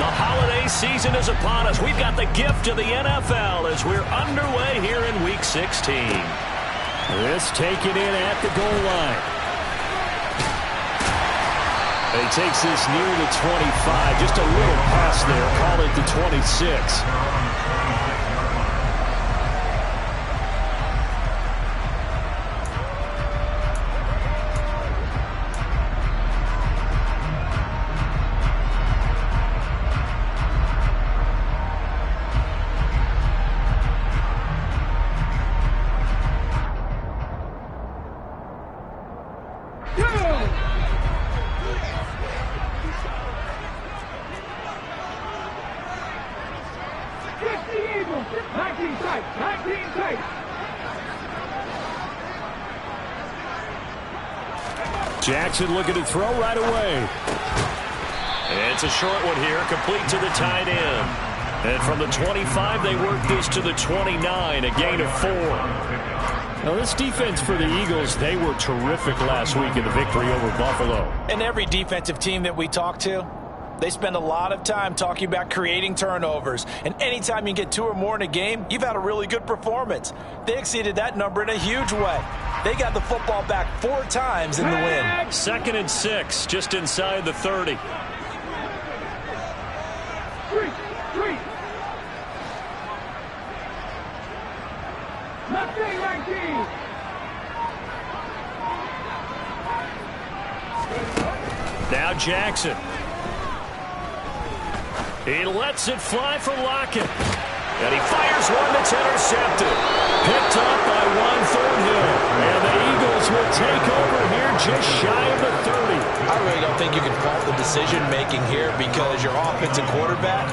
The holiday season is upon us. We've got the gift of the NFL as we're underway here in Week 16. This taken in at the goal line. He takes this near the 25. Just a little pass there. Call it the 26. Jackson looking to throw right away. It's a short one here, complete to the tight end. And from the 25, they work this to the 29, a gain of 4. Now, this defense for the Eagles, they were terrific last week in the victory over Buffalo. And every defensive team that we talk to, they spend a lot of time talking about creating turnovers. And anytime you get 2 or more in a game, you've had a really good performance. They exceeded that number in a huge way. They got the football back 4 times in the win. 2nd and 6, just inside the 30. Now Jackson. He lets it fly for Lockett. And he fires one that's intercepted. Picked up by Juan Thornhill. And the Eagles will take over here just shy of the 30. I really don't think you can fault the decision-making here because your offensive quarterback,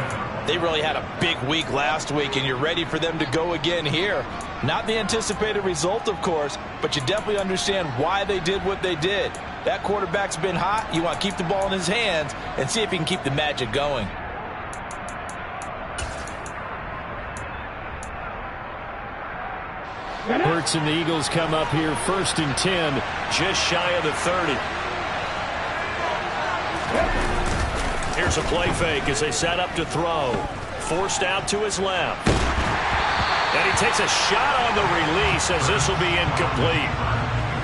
they really had a big week last week, and you're ready for them to go again here. Not the anticipated result, of course, but you definitely understand why they did what they did. That quarterback's been hot. You want to keep the ball in his hands and see if he can keep the magic going. Hurts and the Eagles come up here 1st and 10. Just shy of the 30. Here's a play fake as they set up to throw. Forced out to his left. And he takes a shot on the release as this will be incomplete.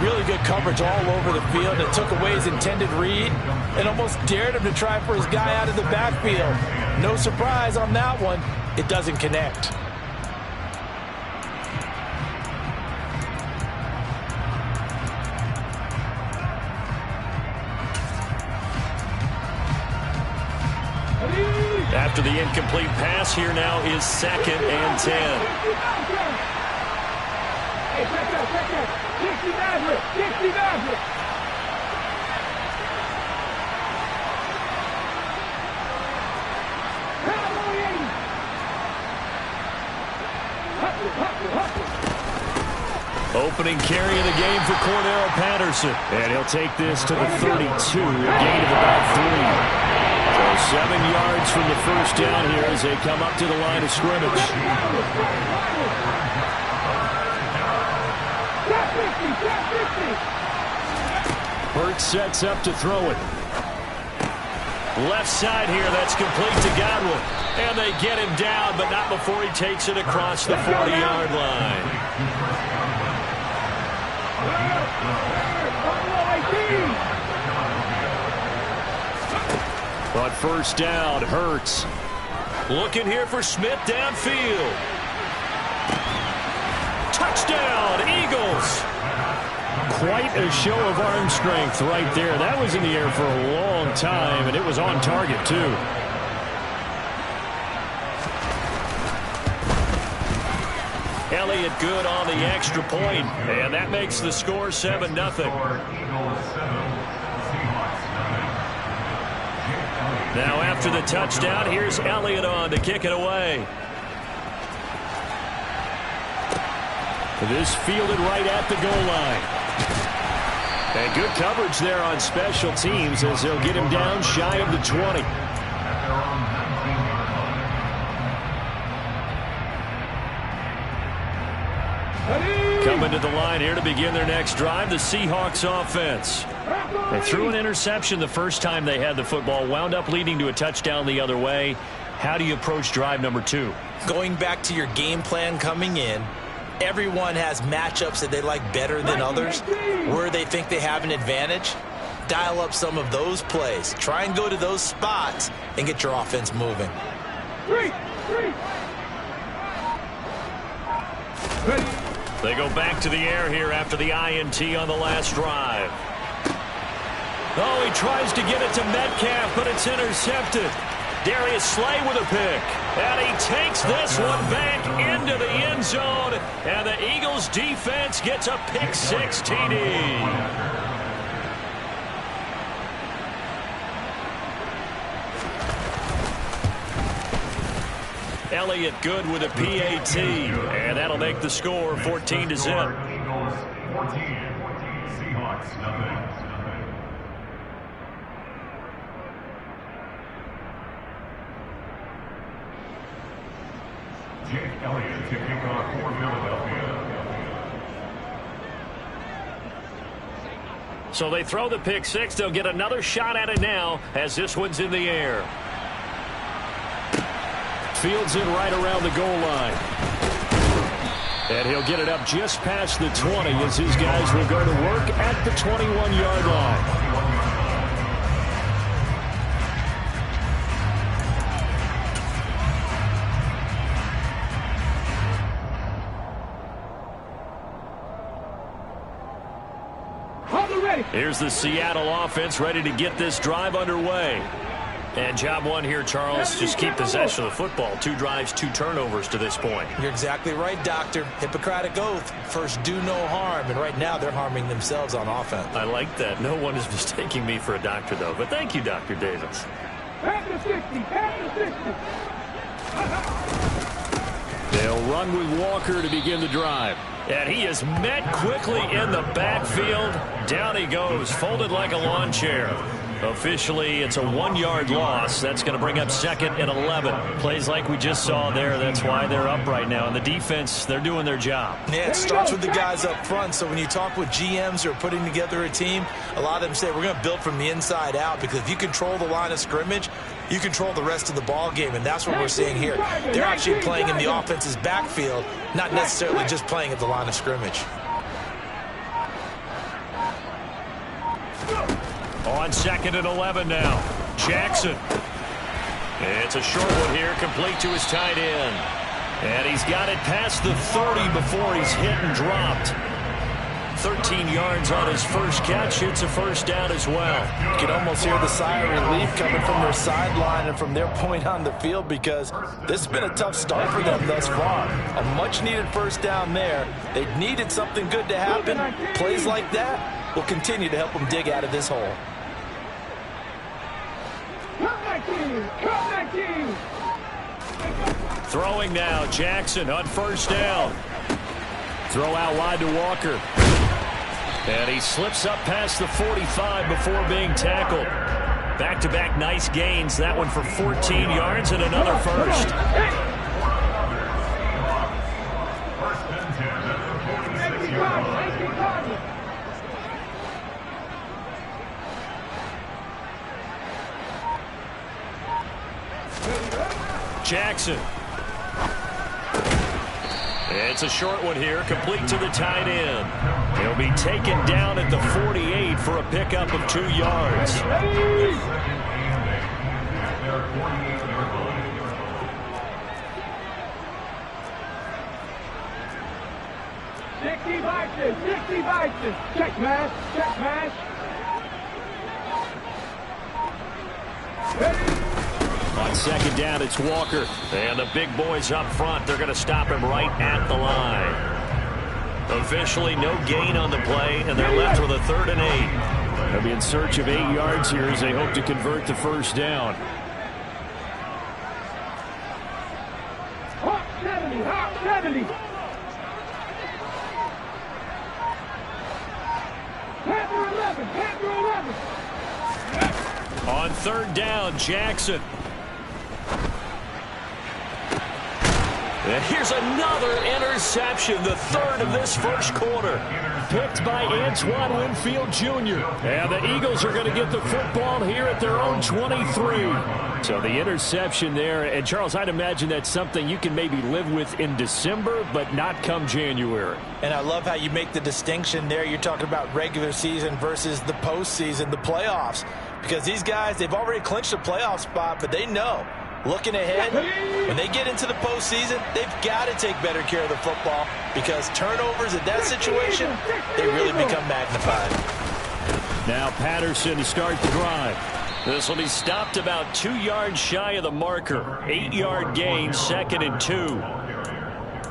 Really good coverage all over the field. It took away his intended read and almost dared him to try for his guy out of the backfield. No surprise on that one. It doesn't connect. After the incomplete pass, here now is 2nd and 10. Opening carry of the game for Cordarrelle Patterson. And he'll take this to the 32, a gain of about 3. So 7 yards from the first down here as they come up to the line of scrimmage. Hurts sets up to throw it. Left side here, that's complete to Godwin. And they get him down, but not before he takes it across the 40-yard line. But first down, Hurts. Looking here for Smith downfield. Touchdown, Eagles. Quite a show of arm strength right there. That was in the air for a long time, and it was on target, too. Elliott good on the extra point, and that makes the score 7-0. Now after the touchdown, here's Elliott on to kick it away. This fielded right at the goal line. And good coverage there on special teams as they'll get him down shy of the 20. Coming to the line here to begin their next drive, the Seahawks offense. They threw an interception the first time they had the football, wound up leading to a touchdown the other way. How do you approach drive number 2? Going back to your game plan coming in, everyone has matchups that they like better than others, where they think they have an advantage. Dial up some of those plays. Try and go to those spots and get your offense moving. They go back to the air here after the INT on the last drive. Oh, he tries to get it to Metcalf, but it's intercepted. Darius Slay with a pick. And he takes this one back into the end zone. And the Eagles defense gets a pick-6 TD. Elliott good with a PAT, and that'll make the score 14-0. Eagles 14, Seahawks nothing. Jake Elliott to kick off for Philadelphia. So they throw the pick-6. They'll get another shot at it now as this one's in the air. Fields in right around the goal line. And he'll get it up just past the 20 as his guys will go to work at the 21-yard line. Here's the Seattle offense ready to get this drive underway. And job one here, Charles, just keep possession of the football. 2 drives, 2 turnovers to this point. You're exactly right, Doctor. Hippocratic oath. First, do no harm. And right now, they're harming themselves on offense. I like that. No one is mistaking me for a doctor, though. But thank you, Dr. Davis. They'll run with Walker to begin the drive. And he is met quickly in the backfield. Down he goes, folded like a lawn chair. Officially, it's a 1-yard loss. That's going to bring up 2nd and 11. Plays like we just saw there. That's why they're up right now. And the defense, they're doing their job. Yeah, it starts with the guys up front. So when you talk with GMs who are putting together a team, a lot of them say we're going to build from the inside out, because if you control the line of scrimmage, you control the rest of the ball game, and that's what we're seeing here. They're actually playing in the offense's backfield, not necessarily just playing at the line of scrimmage. On 2nd and 11 now. Jackson. It's a short one here, complete to his tight end. And he's got it past the 30 before he's hit and dropped. 13 yards on his first catch. It's a first down as well. You can almost hear the sigh of relief coming from their sideline and from their point on the field, because this has been a tough start for them thus far. A much-needed first down there. They needed something good to happen. Plays like that will continue to help them dig out of this hole. Throwing now, Jackson on first down. Throw out wide to Walker. And he slips up past the 45 before being tackled. Back-to-back nice gains. That one for 14 yards and another first. Jackson. It's a short one here, complete to the tight end. He'll be taken down at the 48 for a pickup of 2 yards. 60 Bison. Check pass. On second down, it's Walker. And the big boys up front, they're going to stop him right at the line. Officially, no gain on the play, and they're left with a 3rd and 8. They'll be in search of 8 yards here as they hope to convert the first down. Hawk 70. Panther 11. On 3rd down, Jackson. And here's another interception, the third of this first quarter. Picked by Antoine Winfield Jr. And the Eagles are going to get the football here at their own 23. So the interception there. And, Charles, I'd imagine that's something you can maybe live with in December, but not come January. And I love how you make the distinction there. You're talking about regular season versus the postseason, the playoffs. Because these guys, they've already clinched a playoff spot, but they know, looking ahead, when they get into the postseason, they've got to take better care of the football because turnovers in that situation, they really become magnified. Now Patterson to start the drive. This will be stopped about 2 yards shy of the marker. 8-yard gain, 2nd and 2.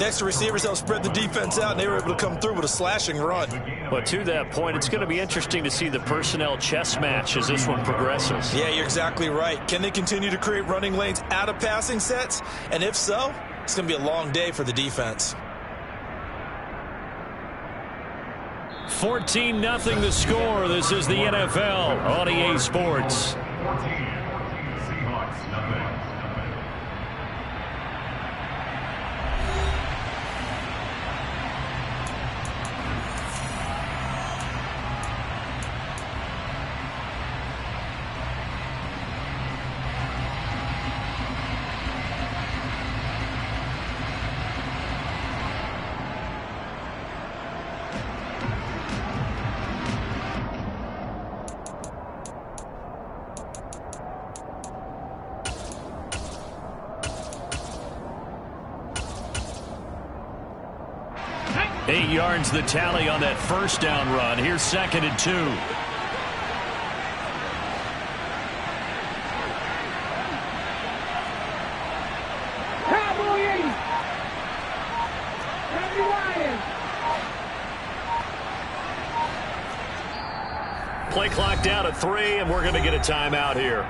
Next, the receivers helped spread the defense out, and they were able to come through with a slashing run. But to that point, it's going to be interesting to see the personnel chess match as this one progresses. Yeah, you're exactly right. Can they continue to create running lanes out of passing sets? And if so, it's going to be a long day for the defense. 14-0 the score. This is the NFL on EA Sports. 14, Seahawks, nothing. Eight yards the tally on that first down run. Here's 2nd and 2. Cowboy 80. Randy Ryan. Play clock down at 3, and we're going to get a timeout here.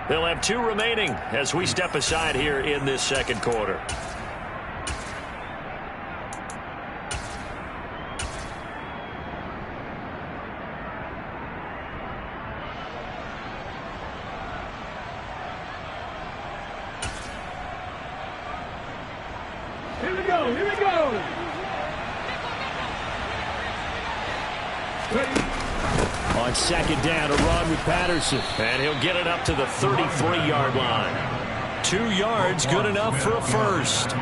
They'll have 2 remaining as we step aside here in this second quarter. Here we go. Here we go. On 2nd down, a run with Patterson. And he'll get it up to the 33-yard line. 2 yards, good enough for a first.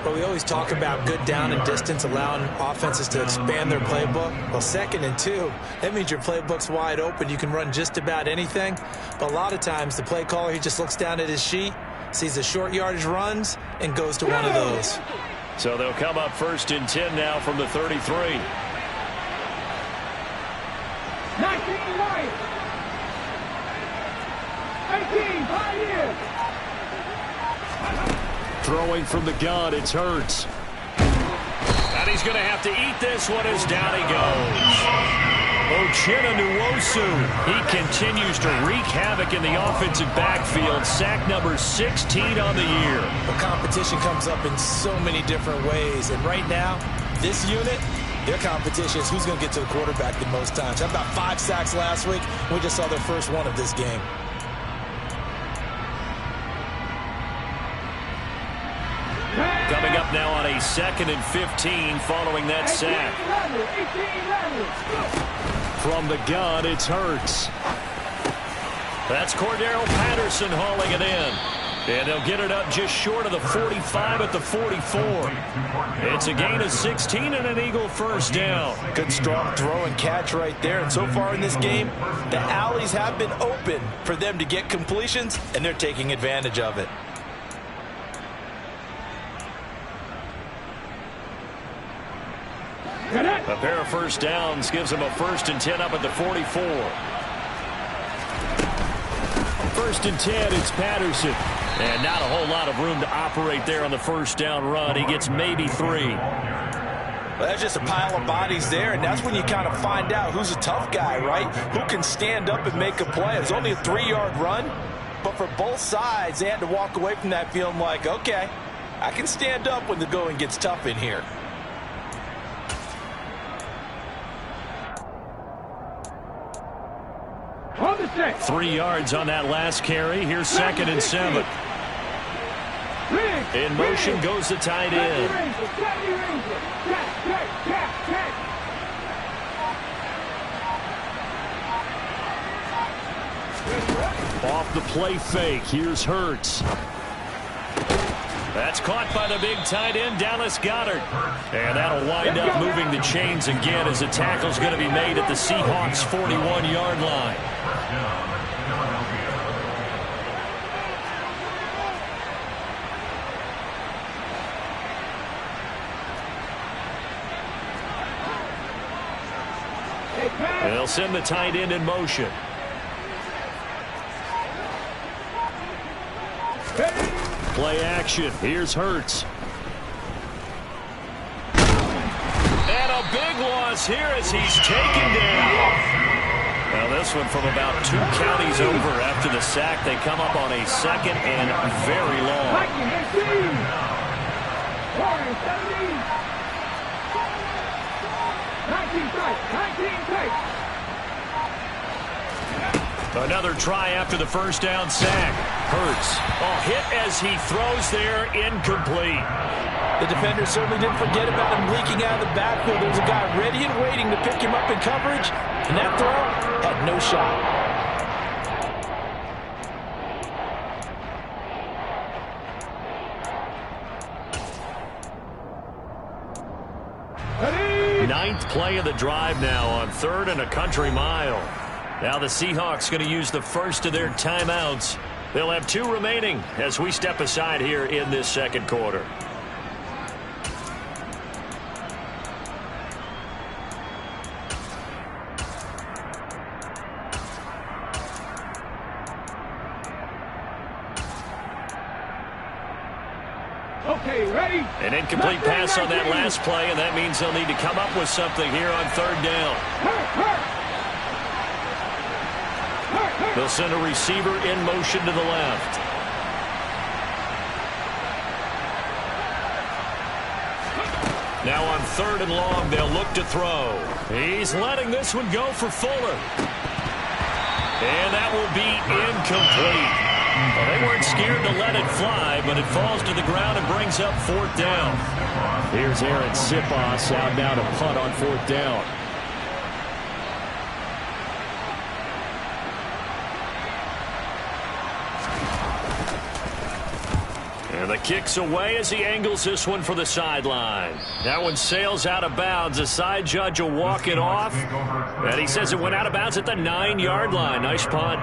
Well, we always talk about good down and distance, allowing offenses to expand their playbook. Well, 2nd and 2, that means your playbook's wide open. You can run just about anything. But a lot of times, the play caller, he just looks down at his sheet, sees the short yardage runs, and goes to one of those. So they'll come up 1st and 10 now from the 33. 19 Lions. 18 Pioneers. Throwing from the gun, it's Hurts. And he's going to have to eat this one as down he goes. Uchenna Nwosu, he continues to wreak havoc in the offensive backfield. Sack number 16 on the year. The competition comes up in so many different ways. And right now, this unit, their competition is who's going to get to the quarterback the most times. How about 5 sacks last week? We just saw their first one of this game. Coming up now on a 2nd and 15 following that sack. 18 From the gun, it's Hurts. That's Cordero Patterson hauling it in. And they'll get it up just short of the 45 at the 44. It's a gain of 16 and an Eagle first down. Good strong throw and catch right there. And so far in this game, the alleys have been open for them to get completions, and they're taking advantage of it. A pair of first downs gives them a 1st and 10 up at the 44. 1st and 10, it's Patterson. And not a whole lot of room to operate there on the first down run. He gets maybe 3. Well, that's just a pile of bodies there, and that's when you kind of find out who's a tough guy, right? Who can stand up and make a play. It's only a 3-yard run, but for both sides, they had to walk away from that feeling like, okay, I can stand up when the going gets tough in here. On the set. 3 yards on that last carry. Here's 2nd and 7. In motion goes the tight end. Off the play fake. Here's Hurts. That's caught by the big tight end, Dallas Goedert. And that'll wind up moving the chains again as the tackle's going to be made at the Seahawks' 41-yard line. They'll send the tight end in motion. Play action. Here's Hurts. And a big loss here as he's taken down. Now this one from about 2 counties over after the sack. They come up on a second and very long. Another try after the first down sack. Hurts. Hit as he throws there, incomplete. The defender certainly didn't forget about him leaking out of the backfield. There was a guy ready and waiting to pick him up in coverage, and that throw had no shot. Ninth play of the drive now on 3rd and a country mile. Now the Seahawks going to use the first of their timeouts. They'll have 2 remaining as we step aside here in this second quarter. Okay, ready? An incomplete pass on that last play, and that means they'll need to come up with something here on 3rd down. They'll send a receiver in motion to the left. Now on 3rd and long, they'll look to throw. He's letting this one go for Fuller. And that will be incomplete. Well, they weren't scared to let it fly, but it falls to the ground and brings up 4th down. Here's Aaron Sipos out now to punt on 4th down. And the kick's away as he angles this one for the sideline. That one sails out of bounds. The side judge will walk it off. And he says it went out of bounds at the 9-yard line. Nice punt.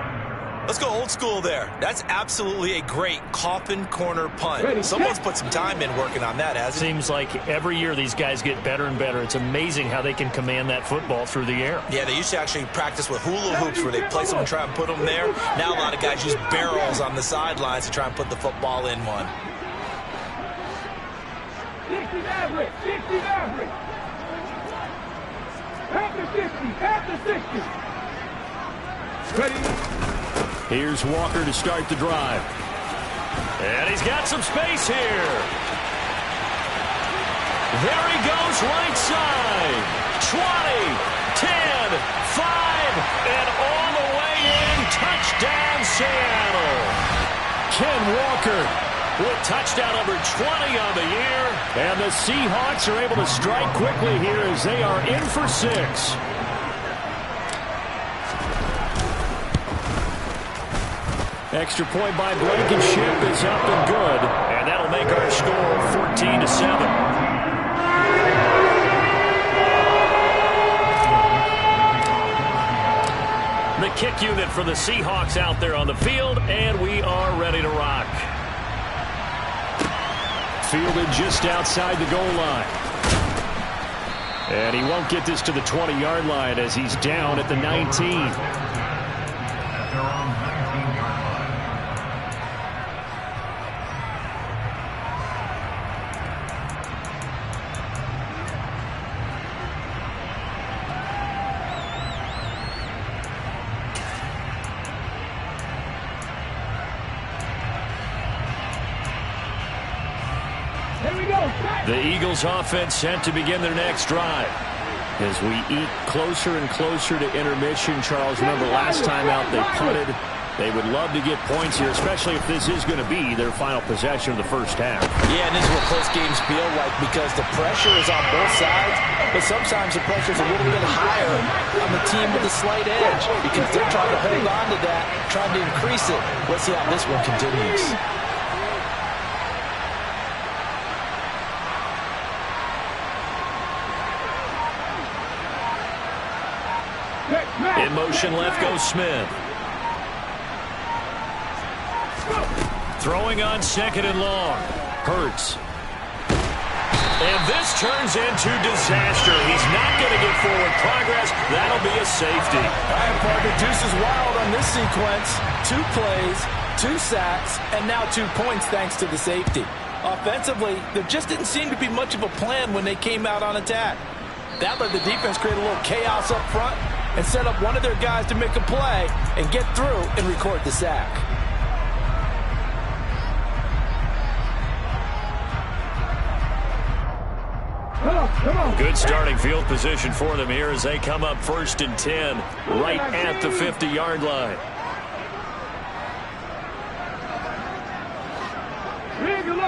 Let's go old school there. That's absolutely a great coffin corner punt. Someone's put some time in working on that, hasn't it? Seems like every year these guys get better and better. It's amazing how they can command that football through the air. Yeah, they used to actually practice with hula hoops where they place them and try and put them there. Now a lot of guys use barrels on the sidelines to try and put the football in one. 60 average, 60 average. After 60. Ready? Here's Walker to start the drive. And he's got some space here. There he goes right side. 20, 10, 5, and all the way in. Touchdown, Seattle. Ken Walker with touchdown number 20 on the year. And the Seahawks are able to strike quickly here as they are in for 6. Extra point by Blankenship is up and good. And that'll make our score 14-7. The kick unit for the Seahawks out there on the field, and we are ready to rock. Fielded just outside the goal line. And he won't get this to the 20-yard line as he's down at the 19. The Eagles offense set to begin their next drive. As we eat closer and closer to intermission, Charles, remember last time out they punted. They would love to get points here, especially if this is going to be their final possession of the first half. Yeah, and this is what close games feel like because the pressure is on both sides, but sometimes the pressure is a little bit higher on the team with a slight edge because they're trying to hold on to that, trying to increase it. Let's see how this one continues. In motion left goes Smith. Throwing on second and long. Hurts. And this turns into disaster. He's not going to get forward progress. That'll be a safety. All right, partner, deuce is wild on this sequence. 2 plays, 2 sacks, and now 2 points thanks to the safety. Offensively, there just didn't seem to be much of a plan when they came out on attack. That let the defense create a little chaos up front and set up one of their guys to make a play and get through and record the sack. Come on. Good starting field position for them here as they come up 1st and 10, right at the 50-yard line.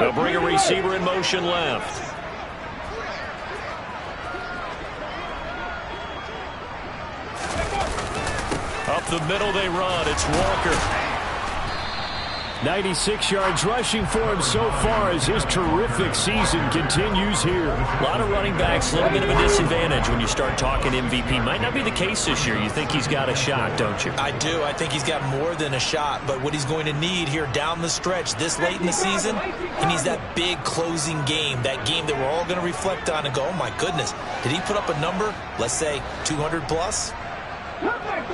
They'll bring a receiver in motion left. Up the middle they run. It's Walker. 96 yards rushing for him so far as his terrific season continues here. A lot of running backs, a little bit of a disadvantage when you start talking MVP. Might not be the case this year. You think he's got a shot, don't you? I do. I think he's got more than a shot, but what he's going to need here down the stretch this late in the season, he needs that big closing game, that game that we're all going to reflect on and go, oh my goodness, did he put up a number, let's say 200 plus? Comeback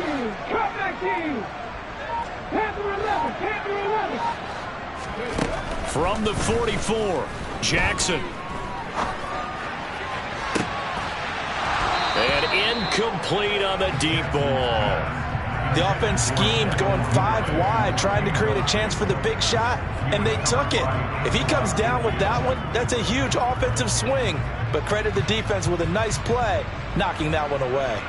team. Panther 11. From the 44, Jackson. And incomplete on the deep ball. The offense schemed, going 5 wide, trying to create a chance for the big shot, and they took it. If he comes down with that one, that's a huge offensive swing. But credit the defense with a nice play, knocking that one away.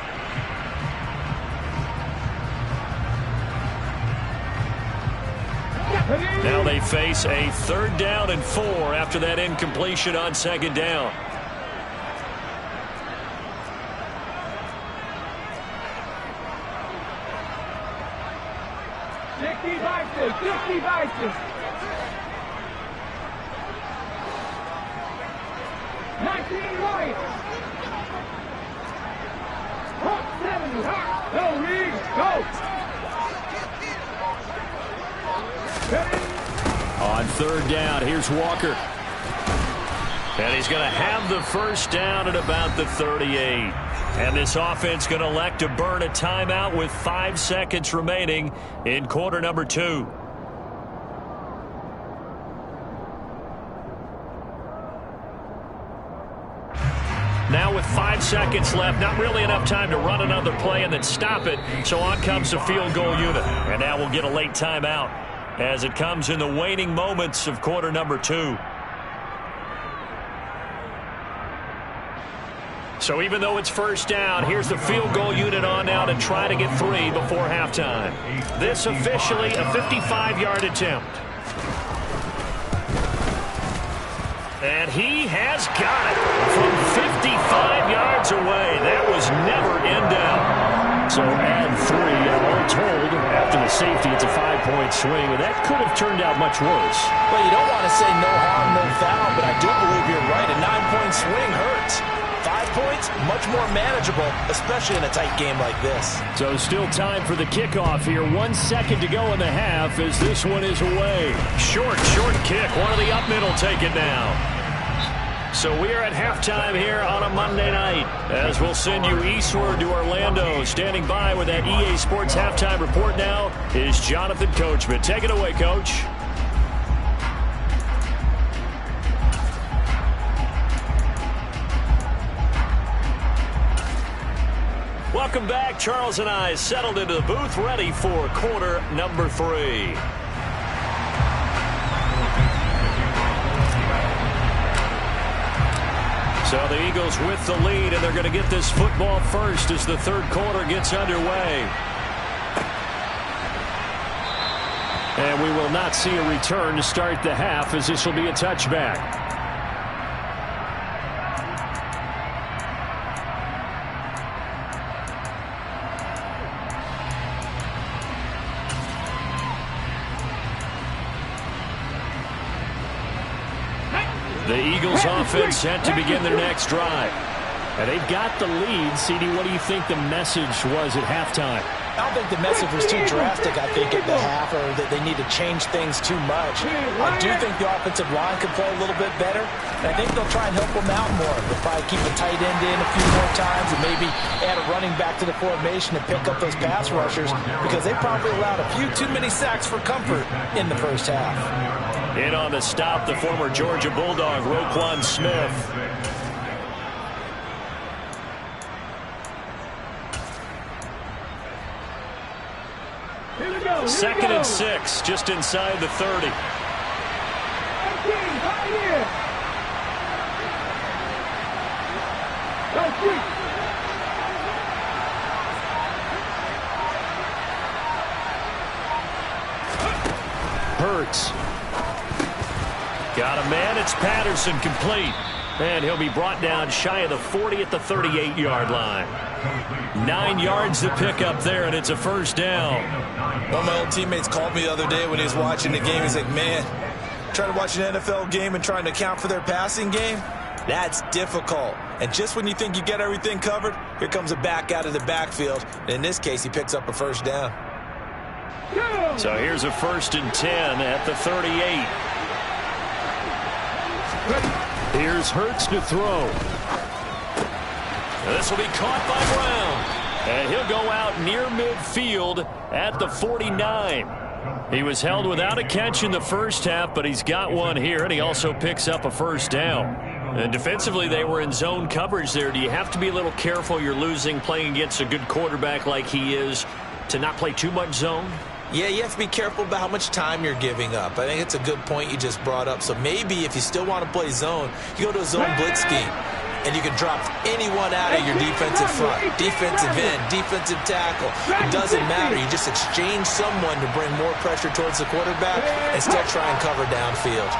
Now they face a 3rd down and 4 after that incompletion on 2nd down. Devices. 19 right. Hot 70. Go, Reed. Go. On 3rd down, here's Walker. And he's going to have the 1st down at about the 38. And this offense going to elect to burn a timeout with 5 seconds remaining in quarter number 2. Now with 5 seconds left, not really enough time to run another play and then stop it. So on comes the field goal unit. And now we'll get a late timeout as it comes in the waning moments of quarter number 2. So even though it's 1st down, here's the field goal unit on now to try to get 3 before halftime. This officially a 55-yard attempt. And he has got it from 55 yards away. That was never in doubt. So add 3, and all told, after the safety, it's a 5-point swing. And that could have turned out much worse. Well, you don't want to say no harm, no foul, but I do believe you're right. A 9-point swing hurts. 5 points, much more manageable, especially in a tight game like this. So still time for the kickoff here. 1 second to go in the half as this one is away. Short kick. One of the up middle take it now. So we are at halftime here on a Monday night as we'll send you eastward to Orlando. Standing by with that EA Sports halftime report now is Jonathan Coachman. Take it away, Coach. Welcome back. Charles and I settled into the booth ready for quarter number 3. So the Eagles with the lead, and they're going to get this football first as the 3rd quarter gets underway. And we will not see a return to start the half, as this will be a touchback. The Eagles offense set to begin their next drive. And they've got the lead. CD, what do you think the message was at halftime? I don't think the message was too drastic, I think, at the half, or that they need to change things too much. I do think the offensive line could play a little bit better, and I think they'll try and help them out more. They'll probably keep the tight end in a few more times and maybe add a running back to the formation and pick up those pass rushers, because they probably allowed a few too many sacks for comfort in the first half. In on the stop, the former Georgia Bulldog, Roquan Smith. Second and 6, just inside the 30. Hurts. Got a man. It's Patterson, complete. And he'll be brought down shy of the 40 at the 38-yard line. 9 yards to pick up there, and it's a first down. One of my old teammates called me the other day when he was watching the game. He's like, man, trying to watch an NFL game and trying to account for their passing game, that's difficult. And just when you think you get everything covered, here comes a back out of the backfield. And in this case, he picks up a first down. So here's a 1st and 10 at the 38. Here's Hurts to throw. This will be caught by Brown. And he'll go out near midfield at the 49. He was held without a catch in the first half, but he's got one here, and he also picks up a first down. And defensively, they were in zone coverage there. Do you have to be a little careful? You're losing playing against a good quarterback like he is to not play too much zone? Yeah, you have to be careful about how much time you're giving up. I think it's a good point you just brought up. So maybe if you still want to play zone, you go to a zone blitz scheme, and you can drop anyone out of your defensive front, defensive end, defensive tackle. It doesn't matter. You just exchange someone to bring more pressure towards the quarterback and still try and cover downfield.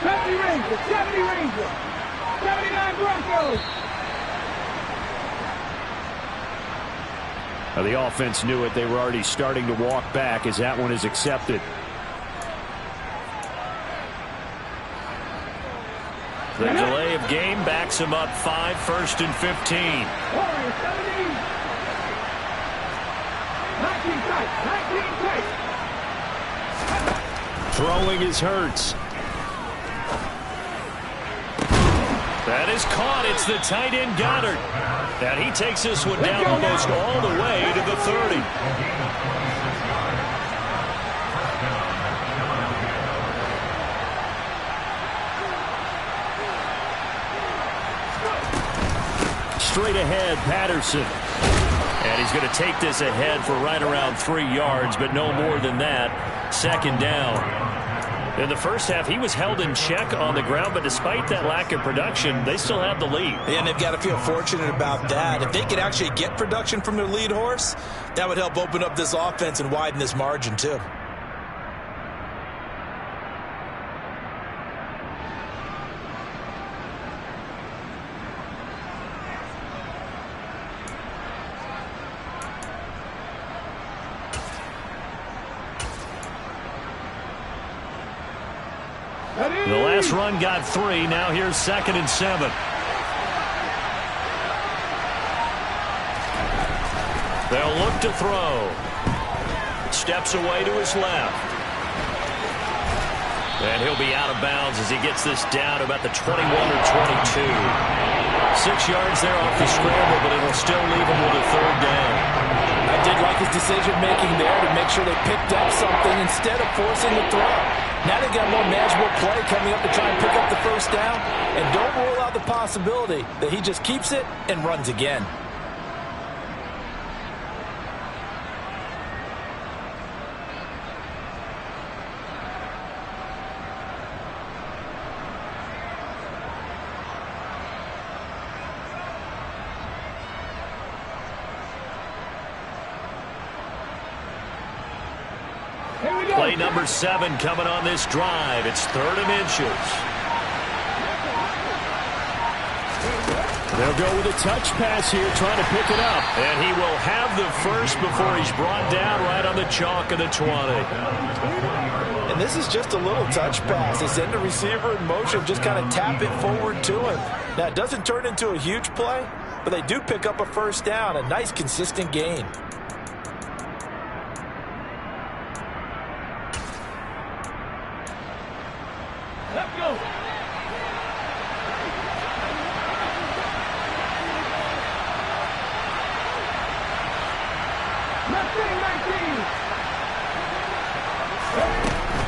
Rangers, 70 Rangers, 79 Broncos. Now, the offense knew it. They were already starting to walk back as that one is accepted. The delay of game backs him up 5, 1st and 15. 19 tight. Throwing is Hurts. That is caught. It's the tight end Goddard. And he takes this one down almost all the way to the 30. Straight ahead, Patterson. And he's going to take this ahead for right around 3 yards, but no more than that. 2nd down. In the first half, he was held in check on the ground, but despite that lack of production, they still have the lead. And they've got to feel fortunate about that. If they could actually get production from their lead horse, that would help open up this offense and widen this margin too. The last run got 3. Now here's 2nd and 7. They'll look to throw. Steps away to his left. And he'll be out of bounds as he gets this down to about the 21 or 22. 6 yards there off the scramble, but it'll still leave him with a 3rd down. I did like his decision-making there to make sure they picked up something instead of forcing the throw. Now they've got a more manageable play coming up to try and pick up the first down. And don't rule out the possibility that he just keeps it and runs again. Here we go. Play number 7 coming on this drive. It's 3rd and inches. They'll go with a touch pass here, trying to pick it up. And he will have the first before he's brought down right on the chalk of the 20. And this is just a little touch pass. They send the receiver in motion, just kind of tap it forward to him. Now, it doesn't turn into a huge play, but they do pick up a first down, a nice, consistent gain. Let's go.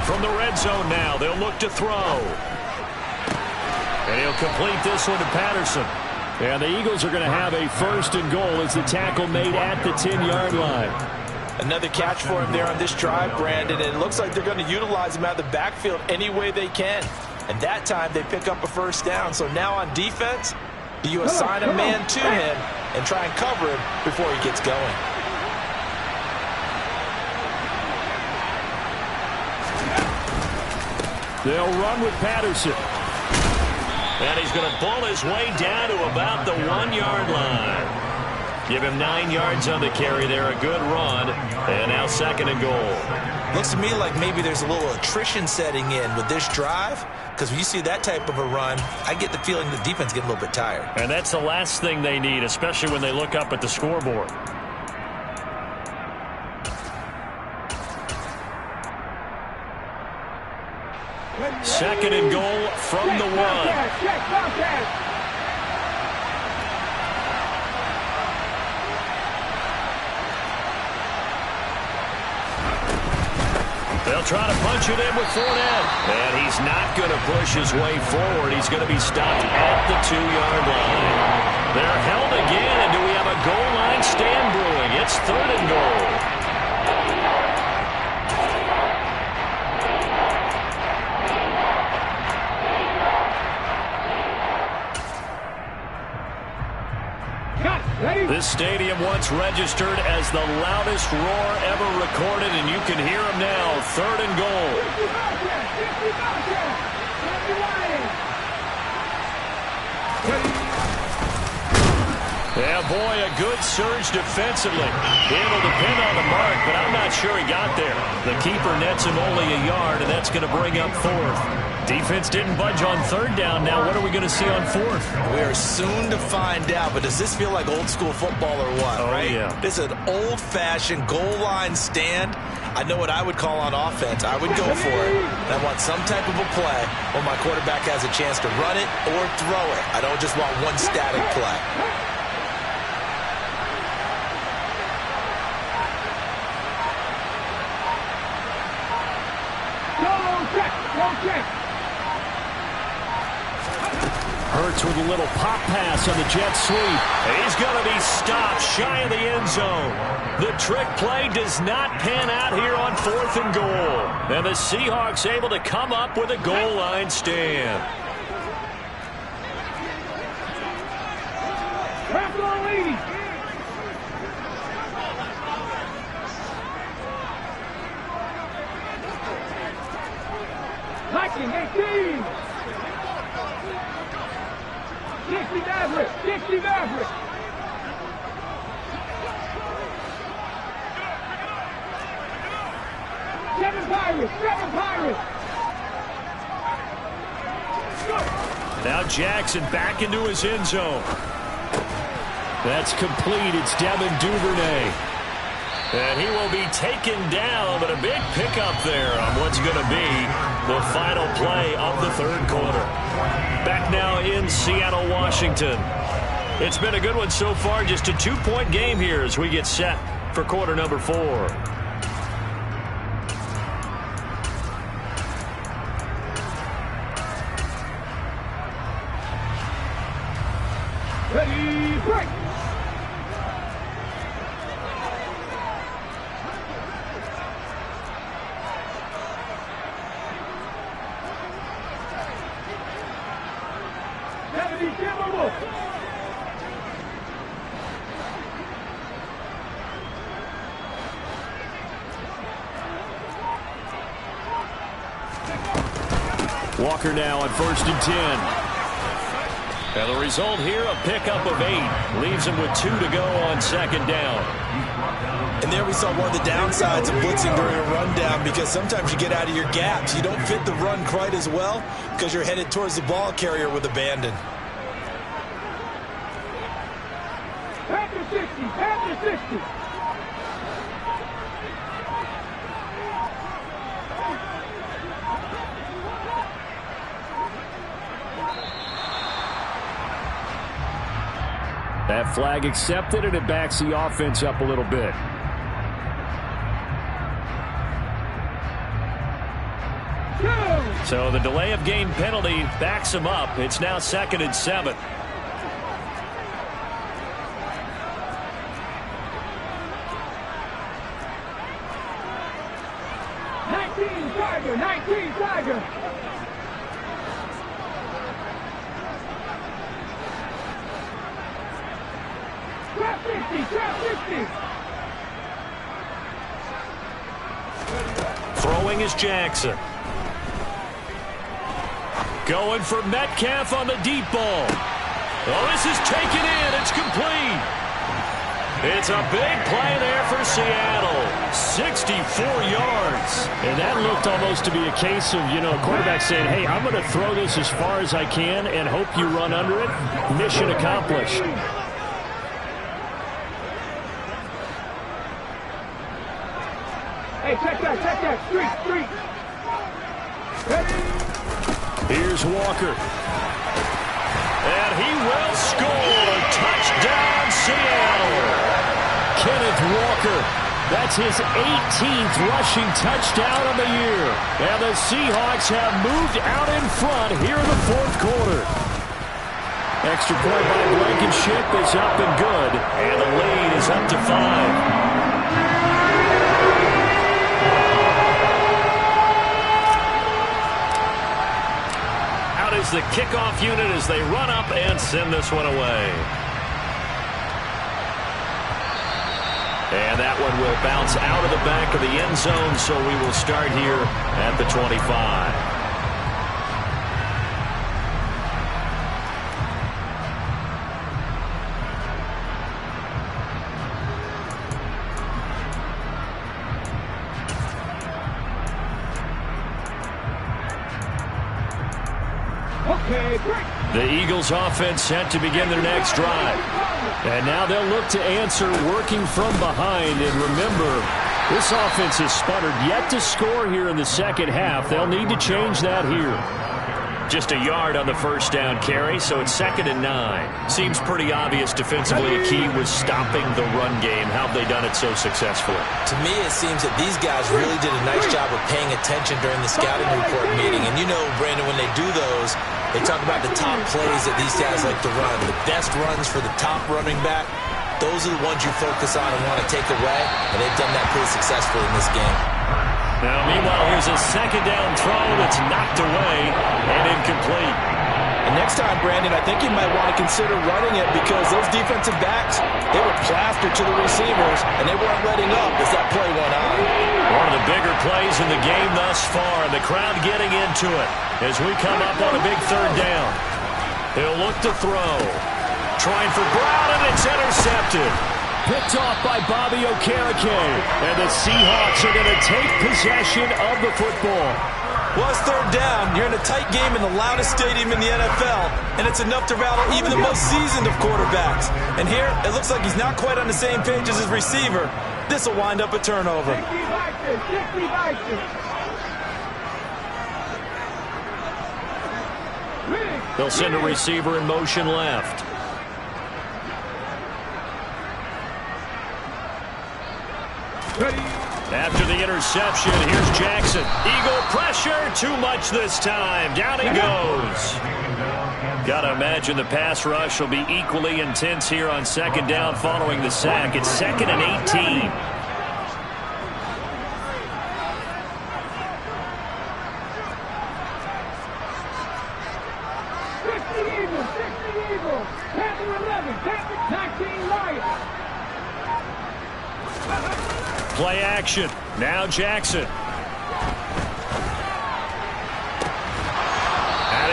From the red zone now, they'll look to throw. And he'll complete this one to Patterson. And the Eagles are going to have a 1st and goal as the tackle made at the 10-yard line. Another catch for him there on this drive, Brandon, and it looks like they're going to utilize him out of the backfield any way they can. And that time they pick up a first down. So now on defense, you assign a man to him and try and cover him before he gets going. They'll run with Patterson. And he's going to pull his way down to about the 1-yard line. Give him 9 yards on the carry there. A good run. And now 2nd and goal. Looks to me like maybe there's a little attrition setting in with this drive, because when you see that type of a run, I get the feeling the defense getting a little bit tired. And that's the last thing they need, especially when they look up at the scoreboard. Second and goal from the 1. They'll try to punch it in with Fournette. And he's not going to push his way forward. He's going to be stopped at the 2-yard line. They're held again, and do we have a goal line stand brewing? It's 3rd and goal. This stadium once registered as the loudest roar ever recorded, and you can hear him now. 3rd and goal. Yeah, boy, a good surge defensively. It'll depend on the mark, but I'm not sure he got there. The keeper nets him only a yard, and that's going to bring up 4th. Defense didn't budge on 3rd down. Now what are we going to see on 4th? We are soon to find out, but does this feel like old school football or what, right? Yeah. This is an old-fashioned goal line stand. I know what I would call on offense. I would go for it. And I want some type of a play where my quarterback has a chance to run it or throw it. I don't just want one static play. Hurts with a little pop pass on the jet sweep. And he's going to be stopped shy of the end zone. The trick play does not pan out here on 4th and goal. And the Seahawks able to come up with a goal line stand. Liking 18. 60 Maverick. 60 Maverick. Seven Pirates. 7 Pirates. Now Jackson back into his end zone. That's complete. It's Devin Duvernay. And he will be taken down, but a big pickup there on what's going to be the final play of the 3rd quarter. Back now in Seattle, Washington. It's been a good one so far. Just a 2-point game here as we get set for quarter number 4. Ready, break. Walker now on 1st and 10. And the result here, a pickup of 8. Leaves him with 2 to go on 2nd down. And there we saw one of the downsides of blitzing during a rundown, because sometimes you get out of your gaps. You don't fit the run quite as well because you're headed towards the ball carrier with abandon. Panther 60, Panther 60. That flag accepted, and it backs the offense up a little bit. So the delay of game penalty backs him up. It's now 2nd and 7. Tiger, 19 Tiger. Trap 50, trap 50. Throwing is Jackson. Going for Metcalf on the deep ball. Oh, this is taken in. It's complete. It's a big play there for Seattle. 64 yards. And that looked almost to be a case of, a quarterback saying, hey, I'm going to throw this as far as I can and hope you run under it. Mission accomplished. Hey, check that. Street. Ready? Here's Walker. And he will score. Touchdown, Seattle. Kenneth Walker. That's his 18th rushing touchdown of the year. And the Seahawks have moved out in front here in the 4th quarter. Extra point by Blankenship is up and good. And the lead is up to 5. Is the kickoff unit as they run up and send this one away. And that one will bounce out of the back of the end zone, so we will start here at the 25. The Eagles offense set to begin their next drive. And now they'll look to answer working from behind. And remember, this offense has sputtered yet to score here in the 2nd half. They'll need to change that here. Just a yard on the 1st down carry, so it's 2nd and 9. Seems pretty obvious defensively a key was stopping the run game. How have they done it so successfully? To me, it seems that these guys really did a nice job of paying attention during the scouting report meeting. And Brandon, when they do those, they talk about the top plays that these guys like to run. The best runs for the top running back, those are the ones you focus on and want to take away. And they've done that pretty successfully in this game. Now, meanwhile, here's a 2nd down throw that's knocked away and incomplete. And next time, Brandon, I think you might want to consider running it, because those defensive backs, they were plastered to the receivers, and they weren't letting up as that play went on. One of the bigger plays in the game thus far, and the crowd getting into it as we come up on a big 3rd down. He'll look to throw. Trying for Brown, and it's intercepted. Picked off by Bobby Okereke. And the Seahawks are going to take possession of the football. Well, it's 3rd down. You're in a tight game in the loudest stadium in the NFL, and it's enough to rattle even the most seasoned of quarterbacks. And here, it looks like he's not quite on the same page as his receiver. This will wind up a turnover. 60 Vikings. They'll send a receiver in motion left. After the interception, here's Jackson. Eagle pressure, too much this time. Down he goes. Gotta imagine the pass rush will be equally intense here on 2nd down following the sack. It's 2nd and 18. Eagles. Panther 11, Panther 19 Lions. Play action. Now Jackson.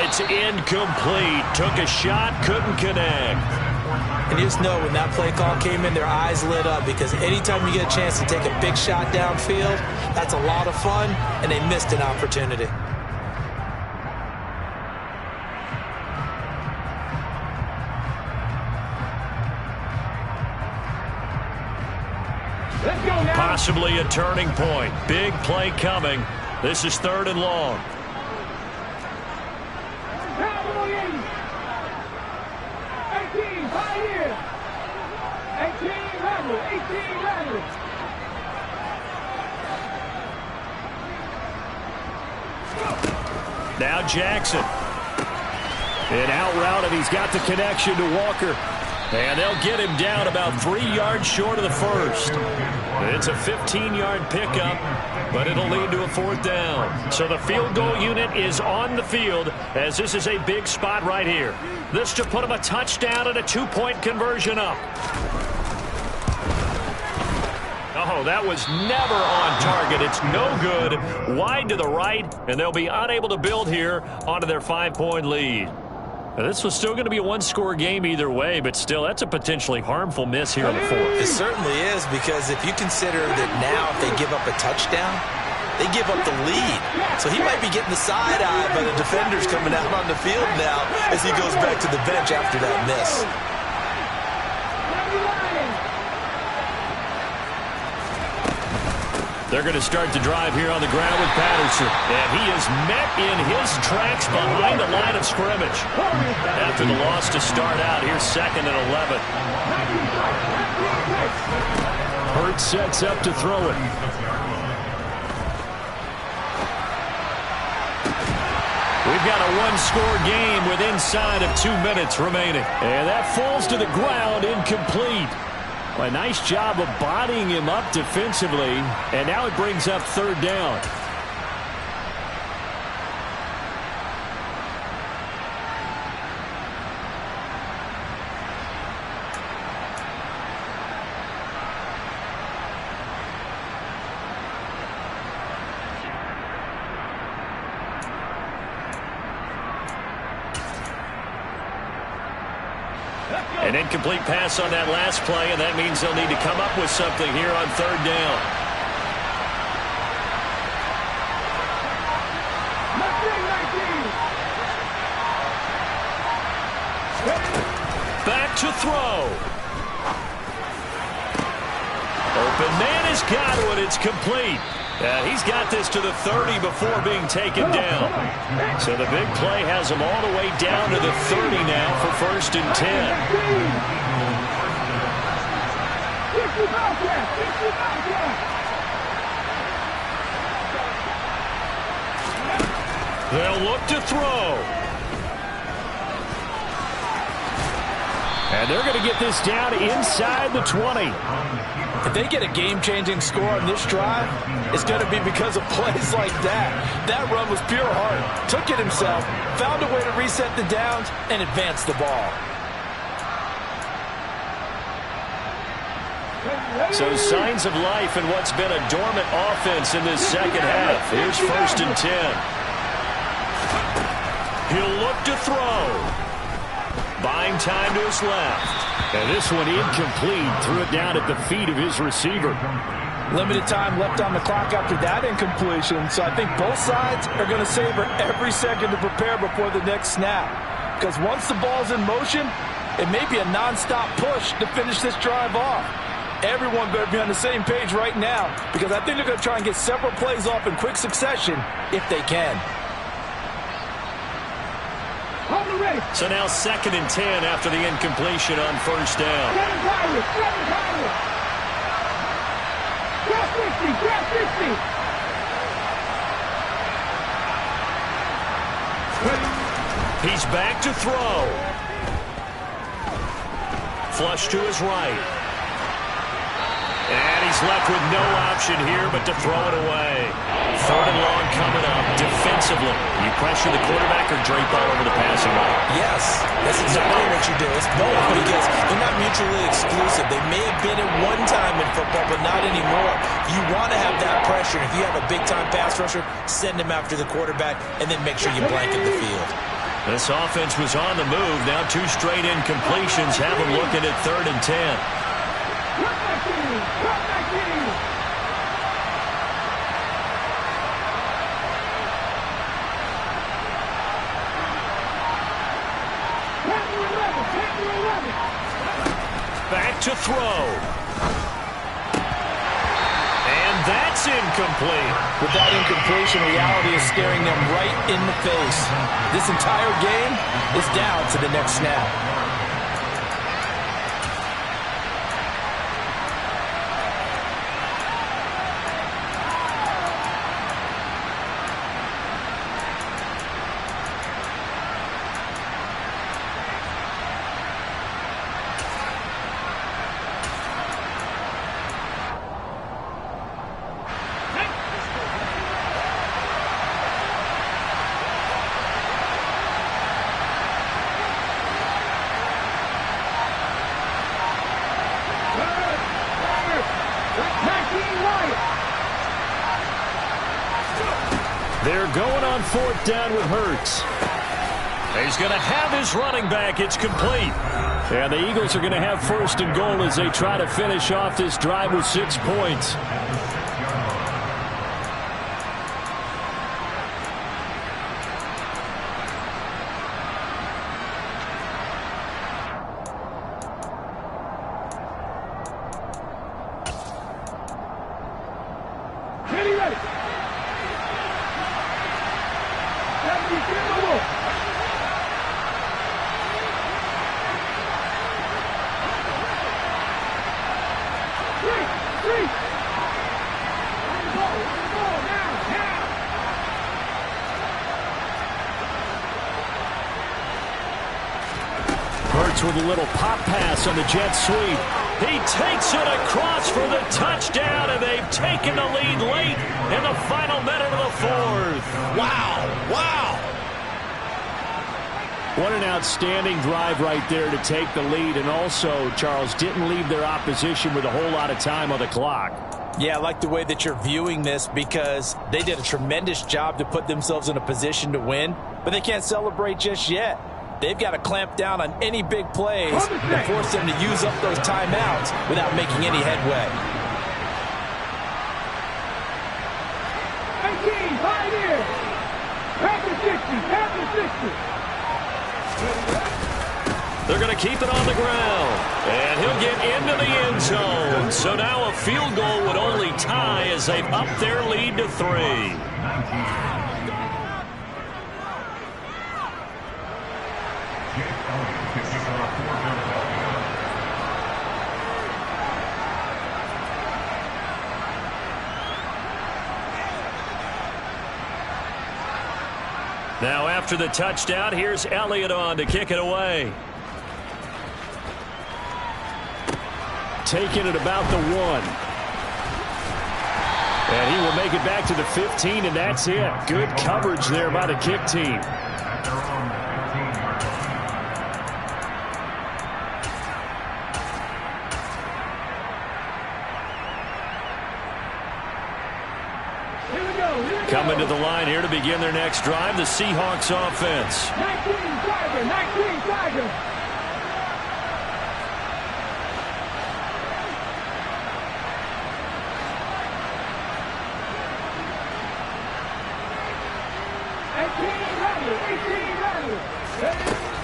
it's incomplete. Took a shot, couldn't connect. And you just know when that play call came in, their eyes lit up, because anytime you get a chance to take a big shot downfield, that's a lot of fun, and they missed an opportunity. Let's go now. Possibly a turning point. Big play coming. This is 3rd and long. Cowboys. 18, Pioneers. 18, Rebel. 18, Rebel. Now Jackson. And out route, and he's got the connection to Walker. And they'll get him down about 3 yards short of the first. It's a 15-yard pickup, but it'll lead to a 4th down. So the field goal unit is on the field, as this is a big spot right here. This to put him a touchdown and a 2-point conversion up. Oh, that was never on target. It's no good. Wide to the right, and they'll be unable to build here onto their 5-point lead. Now, this was still going to be a one-score game either way, but still, that's a potentially harmful miss here in the 4th. It certainly is, because if you consider that now if they give up a touchdown, they give up the lead. So he might be getting the side eye by the defenders coming out on the field now as he goes back to the bench after that miss. They're going to start the drive here on the ground with Patterson. And he is met in his tracks behind the line of scrimmage. After the loss to start out, here's 2nd and 11. Hurts sets up to throw it. We've got a one-score game with inside of 2 minutes remaining. And that falls to the ground, incomplete. Well, a nice job of bodying him up defensively, and now it brings up 3rd down. An incomplete pass on that last play, and that means they'll need to come up with something here on 3rd down. Back to throw. Open man has got it. It's complete. He's got this to the 30 before being taken down. So the big play has him all the way down to the 30 now for 1st and 10. They'll look to throw. And they're going to get this down inside the 20. If they get a game-changing score on this drive, it's going to be because of plays like that. That run was pure heart. Took it himself, found a way to reset the downs, and advance the ball. So signs of life in what's been a dormant offense in this second half. Here's 1st and 10. He'll look to throw. Buying time to his left. And this one incomplete. Threw it down at the feet of his receiver. Limited time left on the clock after that incompletion, so I think both sides are going to savor every second to prepare before the next snap. Because once the ball's in motion, it may be a nonstop push to finish this drive off. Everyone better be on the same page right now, because I think they're going to try and get several plays off in quick succession if they can. So now 2nd and 10 after the incompletion on 1st down. He's back to throw. Flush to his right. And he's left with no option here but to throw it away. 3rd and long coming up. Defensively, you pressure the quarterback or drape all over the passing line? Yes, that's exactly what you do. It's both, because they're not mutually exclusive. They may have been at one time in football, but not anymore. You want to have that pressure. If you have a big-time pass rusher, send him after the quarterback, and then make sure you blanket the field. This offense was on the move. Now 2 straight incompletions have them looking at 3rd and 10. Come back in! Come back in! Back to throw. And that's incomplete. With that incompletion, reality is staring them right in the face. This entire game is down to the next snap. They're going on 4th down with Hurts. He's going to have his running back. It's complete. And the Eagles are going to have 1st and goal as they try to finish off this drive with 6 points. With a little pop pass on the jet sweep. He takes it across for the touchdown, and they've taken the lead late in the final minute of the 4th. Wow. Wow. What an outstanding drive right there to take the lead, and also, Charles, didn't leave their opposition with a whole lot of time on the clock. Yeah, I like the way that you're viewing this because they did a tremendous job to put themselves in a position to win, but they can't celebrate just yet. They've got to clamp down on any big plays and force them to use up those timeouts without making any headway. 18, 5 years. Back to 60, back to 60. They're going to keep it on the ground, and he'll get into the end zone. So now a field goal would only tie as they've upped their lead to 3. Now after the touchdown, here's Elliott on to kick it away. Taking it about the 1. And he will make it back to the 15, and that's it. Good coverage there by the kick team. Coming to the line here to begin their next drive, the Seahawks offense. 19 Tiger.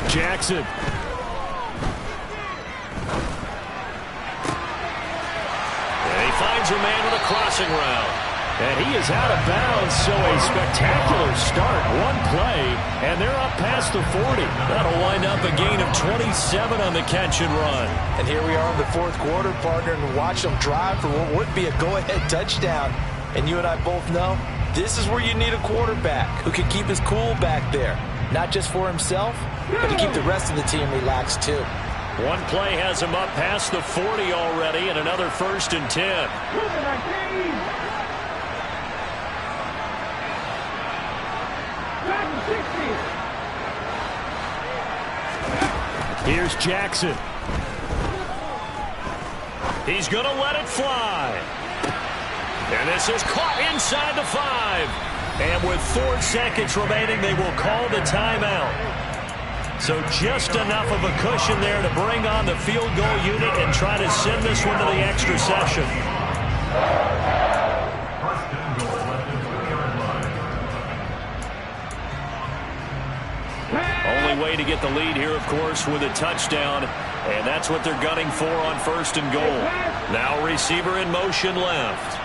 Jackson. And he finds a man with a crossing route. And he is out of bounds, so a spectacular start. 1 play, and they're up past the 40. That'll wind up a gain of 27 on the catch and run. And here we are in the 4th quarter, partner, and watch them drive for what would be a go-ahead touchdown. And you and I both know this is where you need a quarterback who can keep his cool back there. Not just for himself, but to keep the rest of the team relaxed too. 1 play has him up past the 40 already, and another 1st and 10. Here's Jackson. He's going to let it fly. And this is caught inside the 5. And with 4 seconds remaining, they will call the timeout. So just enough of a cushion there to bring on the field goal unit and try to send this one to the extra session. Only way to get the lead here, of course, with a touchdown. And that's what they're gunning for on 1st and goal. Now receiver in motion left.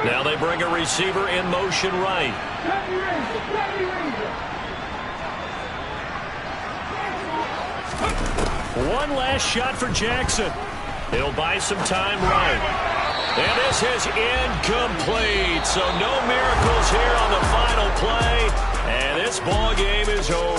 Now they bring a receiver in motion right. One last shot for Jackson. He'll buy some time right. And this is incomplete. So no miracles here on the final play. And this ball game is over.